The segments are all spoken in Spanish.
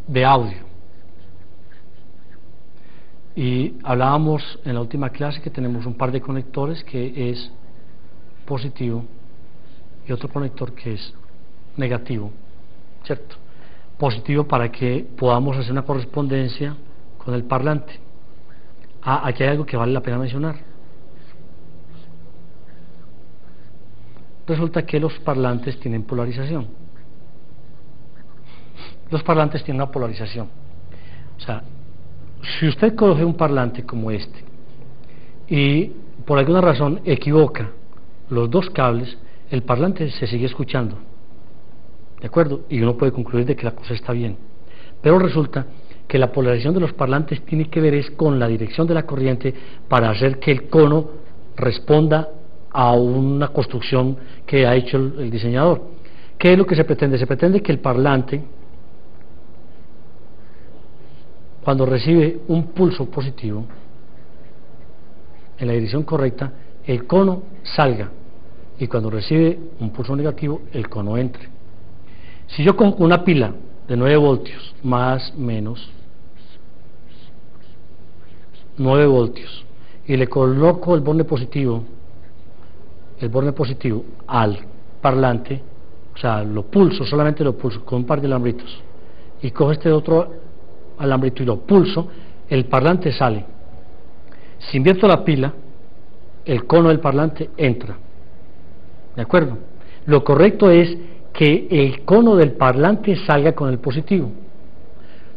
de audio. Y hablábamos en la última clase que tenemos un par de conectores que es positivo y otro conector que es negativo, ¿cierto? Positivo para que podamos hacer una correspondencia con el parlante. Aquí hay algo que vale la pena mencionar. Resulta que los parlantes tienen polarización. Los parlantes tienen una polarización. O sea, si usted coge un parlante como este y por alguna razón equivoca los dos cables, el parlante se sigue escuchando, ¿de acuerdo? Y uno puede concluir de que la cosa está bien. Pero resulta que la polarización de los parlantes tiene que ver es con la dirección de la corriente para hacer que el cono responda a una construcción que ha hecho el diseñador. ¿Qué es lo que se pretende? Se pretende que el parlante, cuando recibe un pulso positivo en la dirección correcta, el cono salga, y cuando recibe un pulso negativo, el cono entre. Si yo cojo una pila de 9 voltios más menos 9 voltios y le coloco el borne positivo al parlante, o sea, lo pulso, solamente lo pulso con un par de alambritos, y cojo este otro alambrito y lo pulso, el parlante sale. Si invierto la pila, el cono del parlante entra, ¿de acuerdo? Lo correcto es que el cono del parlante salga con el positivo.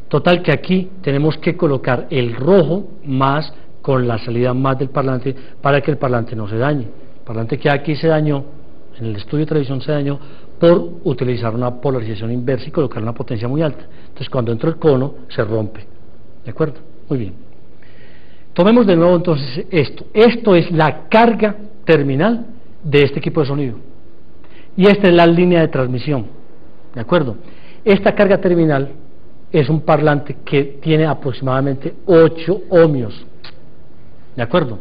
Total que aquí tenemos que colocar el rojo más con la salida más del parlante para que el parlante no se dañe. El parlante que aquí se dañó, en el estudio de televisión se dañó por utilizar una polarización inversa y colocar una potencia muy alta. Entonces cuando entra el cono se rompe, ¿de acuerdo? Muy bien. Tomemos de nuevo entonces esto es la carga terminal de este equipo de sonido y esta es la línea de transmisión, ¿de acuerdo? Esta carga terminal es un parlante que tiene aproximadamente 8 ohmios, ¿de acuerdo?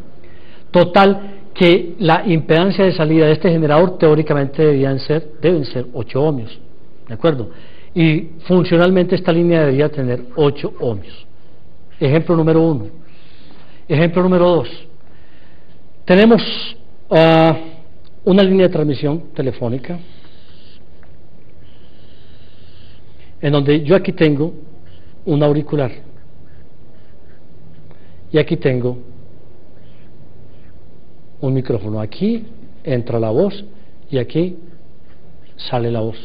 Total que la impedancia de salida de este generador teóricamente deben ser 8 ohmios, ¿de acuerdo? Y funcionalmente esta línea debería tener 8 ohmios. Ejemplo número 1. Ejemplo número 2. Tenemos una línea de transmisión telefónica en donde yo aquí tengo un auricular y aquí tengo un micrófono. Aquí entra la voz y aquí sale la voz.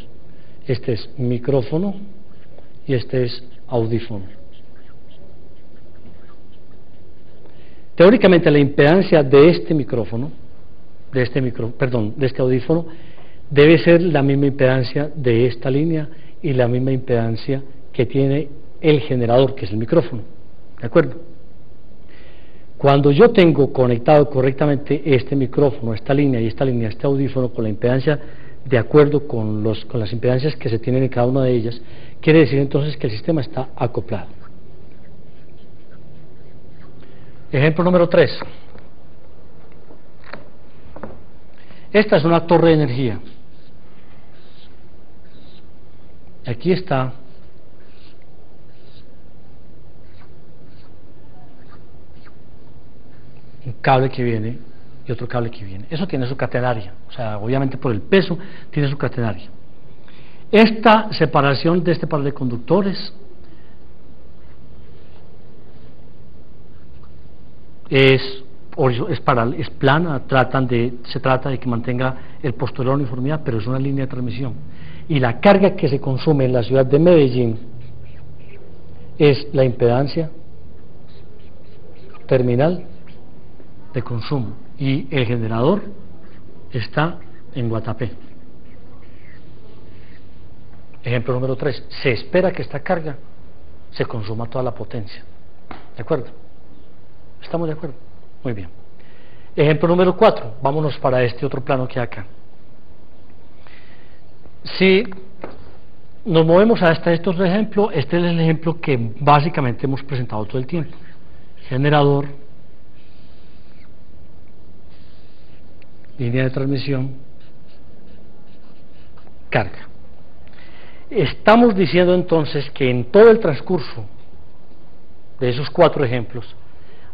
Este es micrófono y este es audífono. Teóricamente la impedancia de este micrófono, de este audífono, debe ser la misma impedancia de esta línea y la misma impedancia que tiene el generador, que es el micrófono, ¿de acuerdo? Cuando yo tengo conectado correctamente este micrófono, esta línea y esta línea, este audífono con la impedancia de acuerdo con las impedancias que se tienen en cada una de ellas, quiere decir entonces que el sistema está acoplado. Ejemplo número 3. Esta es una torre de energía. Aquí está un cable que viene y otro cable que viene. Eso tiene su catenaria, o sea, obviamente por el peso tiene su catenaria. Esta separación de este par de conductores es plana, se trata de que mantenga el postulado de uniformidad, pero es una línea de transmisión. Y la carga que se consume en la ciudad de Medellín es la impedancia terminal de consumo, y el generador está en Guatapé. Ejemplo número 3. Se espera que esta carga se consuma toda la potencia, ¿de acuerdo? ¿Estamos de acuerdo? Muy bien. Ejemplo número 4. Vámonos para este otro plano que hay acá. Si nos movemos hasta este otro ejemplo, este es el ejemplo que básicamente hemos presentado todo el tiempo. Generador, línea de transmisión, carga. Estamos diciendo entonces que en todo el transcurso de esos 4 ejemplos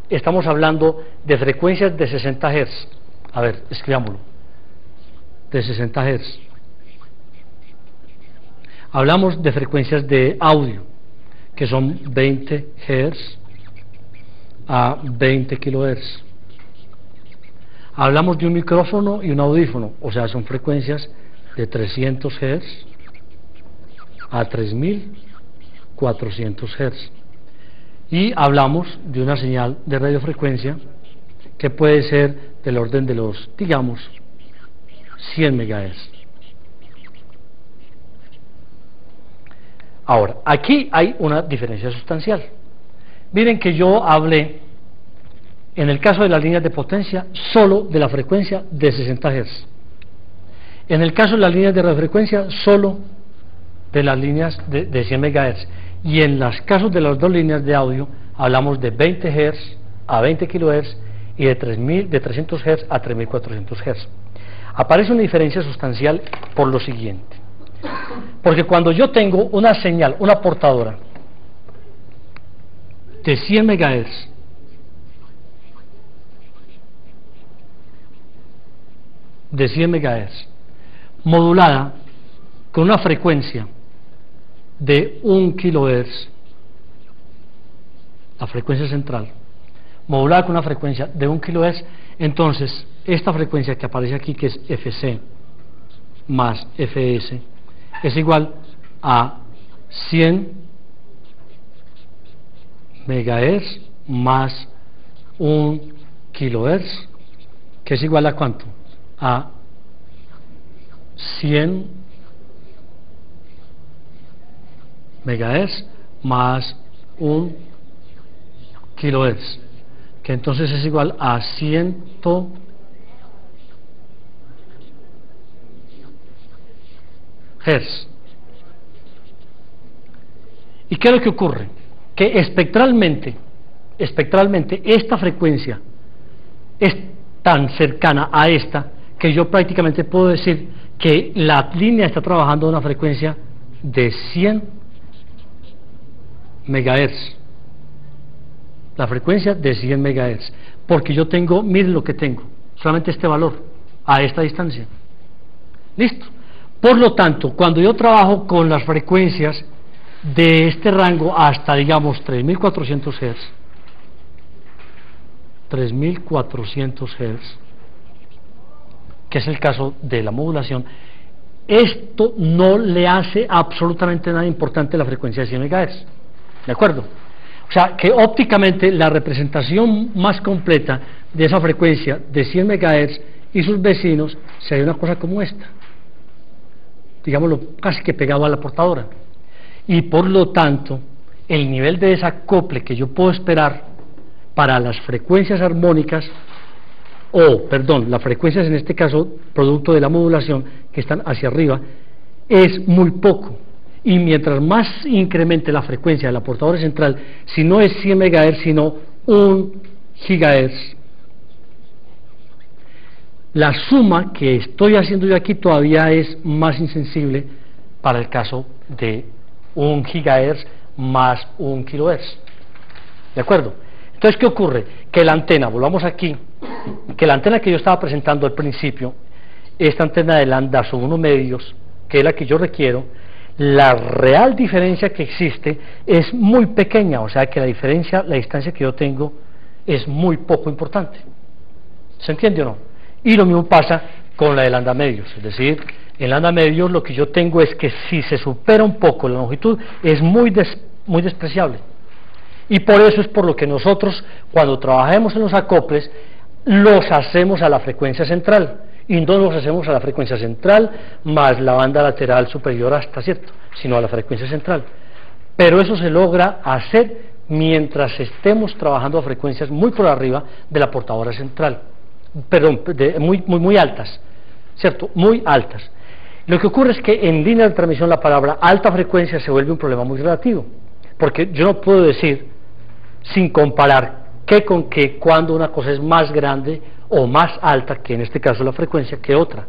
estamos hablando de frecuencias de 60 Hz. A ver, escribámoslo. De 60 Hz. Hablamos de frecuencias de audio, que son 20 Hz a 20 kHz. Hablamos de un micrófono y un audífono, o sea, son frecuencias de 300 Hz a 3400 Hz. Y hablamos de una señal de radiofrecuencia que puede ser del orden de los, digamos, 100 MHz. Ahora, aquí hay una diferencia sustancial. Miren que yo hablé, en el caso de las líneas de potencia, solo de la frecuencia de 60 Hz. En el caso de las líneas de radiofrecuencia, solo de las líneas de 100 MHz. Y en los casos de las 2 líneas de audio, hablamos de 20 Hz a 20 kHz y de 300 Hz a 3400 Hz. Aparece una diferencia sustancial por lo siguiente. Porque cuando yo tengo una señal, una portadora de 100 MHz, modulada con una frecuencia de 1 kHz, la frecuencia central, modulada con una frecuencia de 1 kHz, entonces esta frecuencia que aparece aquí, que es FC más FS, es igual a 100 MHz más 1 kHz, que es igual a ¿cuánto? A 100 MHz más 1 kHz, que entonces es igual a 100 Hz. ¿Y qué es lo que ocurre? Que espectralmente esta frecuencia es tan cercana a esta que yo prácticamente puedo decir que la línea está trabajando a una frecuencia de 100 MHz. La frecuencia de 100 MHz, porque yo tengo, miren lo que tengo, solamente este valor a esta distancia. ¿Listo? Por lo tanto, cuando yo trabajo con las frecuencias de este rango hasta, digamos, 3400 Hz, 3400 Hz, que es el caso de la modulación, esto no le hace absolutamente nada importante a la frecuencia de 100 MHz. ¿De acuerdo? O sea, que ópticamente la representación más completa de esa frecuencia de 100 MHz y sus vecinos sería una cosa como esta, digámoslo, casi que pegado a la portadora. Y por lo tanto, el nivel de desacople que yo puedo esperar para las frecuencias armónicas, las frecuencias en este caso, producto de la modulación, que están hacia arriba, es muy poco. Y mientras más incremente la frecuencia de la portadora central, si no es 100 MHz, sino 1 GHz, la suma que estoy haciendo yo aquí todavía es más insensible para el caso de 1 GHz más 1 kHz. ¿De acuerdo? Entonces, ¿qué ocurre? Que la antena, volvamos aquí, que la antena que yo estaba presentando al principio, esta antena de lambda sub 1 medios, que es la que yo requiero, la real diferencia que existe es muy pequeña, o sea que la diferencia, la distancia que yo tengo es muy poco importante. ¿Se entiende o no? Y lo mismo pasa con la de lambda medios, es decir, en lambda medios lo que yo tengo es que si se supera un poco la longitud es muy despreciable. Y por eso es por lo que nosotros, cuando trabajemos en los acoples, los hacemos a la frecuencia central, y no los hacemos a la frecuencia central más la banda lateral superior hasta, ¿cierto?, sino a la frecuencia central. Pero eso se logra hacer mientras estemos trabajando a frecuencias muy por arriba de la portadora central, perdón, muy altas, ¿cierto?, muy altas. Lo que ocurre es que en línea de transmisión la palabra alta frecuencia se vuelve un problema muy relativo, porque yo no puedo decir, sin comparar qué con qué, cuando una cosa es más grande o más alta, que en este caso la frecuencia, que otra.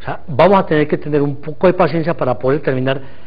O sea, vamos a tener que tener un poco de paciencia para poder determinar